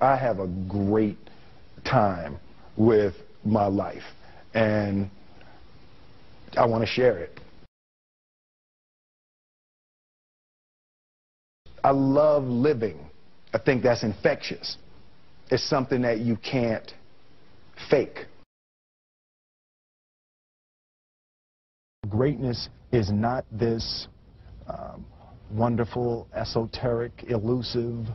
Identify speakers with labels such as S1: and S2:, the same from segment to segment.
S1: I have a great time with my life, and I want to share it. I love living. I think that's infectious. It's something that you can't fake. Greatness is not this wonderful, esoteric, elusive,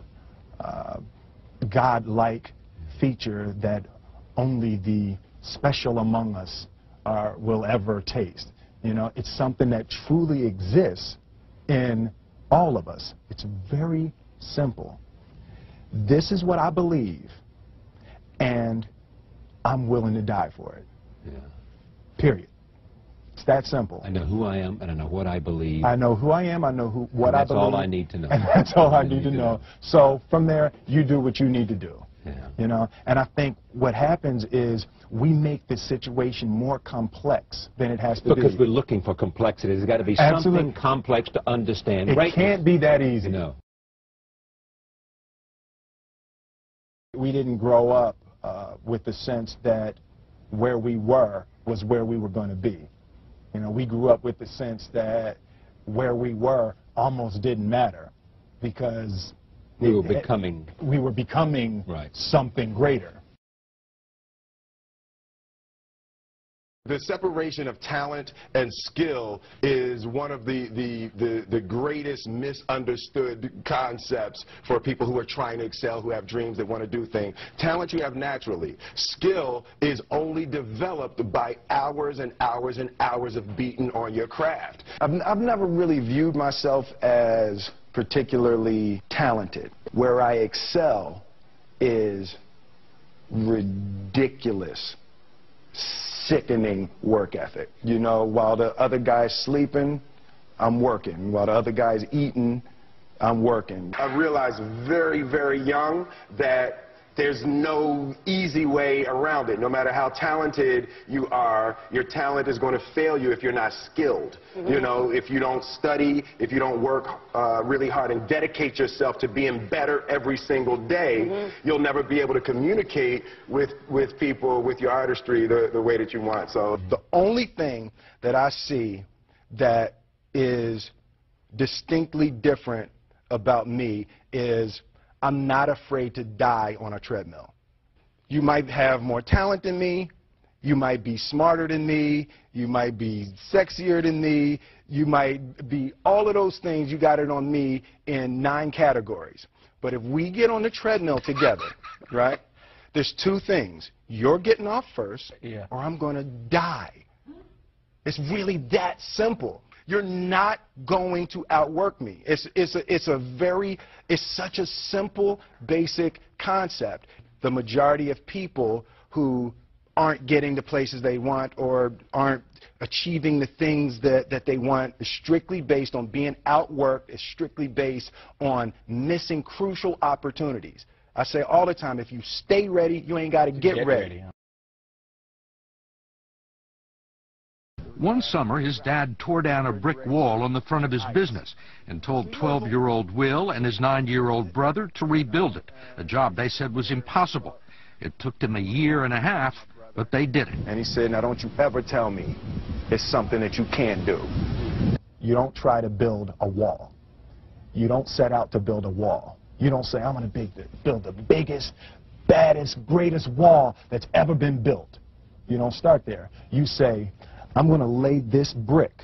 S1: God-like feature that only the special among us will ever taste. You know, it's something that truly exists in all of us. It's very simple. This is what I believe, and I'm willing to die for it.
S2: Yeah.
S1: Period. It's that simple.
S2: I know who I am, and I know what I believe.
S1: I know who I am, I know what I believe.
S2: That's all I need to know.
S1: And that's all I need to know. So from there, you do what you need to do.
S2: Yeah.
S1: You know, and I think what happens is we make the situation more complex than it has to be.
S2: Because we're looking for complexity. There's got to be something complex to understand.
S1: It can't be that easy.
S2: No.
S1: We didn't grow up with the sense that where we were was where we were going to be. You know, we grew up with the sense that where we were almost didn't matter because we were becoming
S2: right.
S1: something greater.
S3: The separation of talent and skill is one of the greatest misunderstood concepts for people who are trying to excel, who have dreams, that want to do things. Talent you have naturally. Skill is only developed by hours and hours and hours of beating on your craft.
S1: I've never really viewed myself as particularly talented. Where I excel is ridiculous, sickening work ethic. You know, while the other guy's sleeping, I'm working. While the other guy's eating, I'm working.
S3: I realized very, very young that there's no easy way around it. No matter how talented you are, your talent is going to fail you if you're not skilled. You know, if you don't study, if you don't work really hard and dedicate yourself to being better every single day, you'll never be able to communicate with people, with your artistry, the way that you want. So
S1: the only thing that I see that is distinctly different about me is I'm not afraid to die on a treadmill. You might have more talent than me, you might be smarter than me, you might be sexier than me, you might be all of those things. You got it on me in 9 categories. But if we get on the treadmill together, right, there's 2 things. You're getting off first, or I'm going to die. It's really that simple. You're not going to outwork me. It's such a simple, basic concept. The majority of people who aren't getting the places they want or aren't achieving the things that they want is strictly based on being outworked, is strictly based on missing crucial opportunities. I say all the time, if you stay ready, you ain't got to get ready.
S4: One summer, his dad tore down a brick wall on the front of his business and told 12-year-old Will and his 9-year-old brother to rebuild it, a job they said was impossible. It took them 1.5 years, but they did it.
S1: And he said, now don't you ever tell me it's something that you can't do. You don't try to build a wall. You don't set out to build a wall. You don't say, I'm going to build the biggest, baddest, greatest wall that's ever been built. You don't start there. You say, I'm going to lay this brick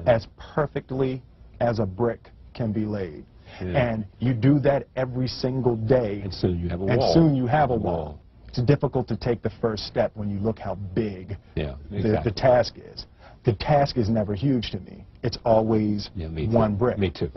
S1: as perfectly as a brick can be laid. And you do that every single day.
S2: And soon you have a wall.
S1: And soon you have a wall. It's difficult to take the first step when you look how big the task is. The task is never huge to me. It's always one brick.
S2: Me too.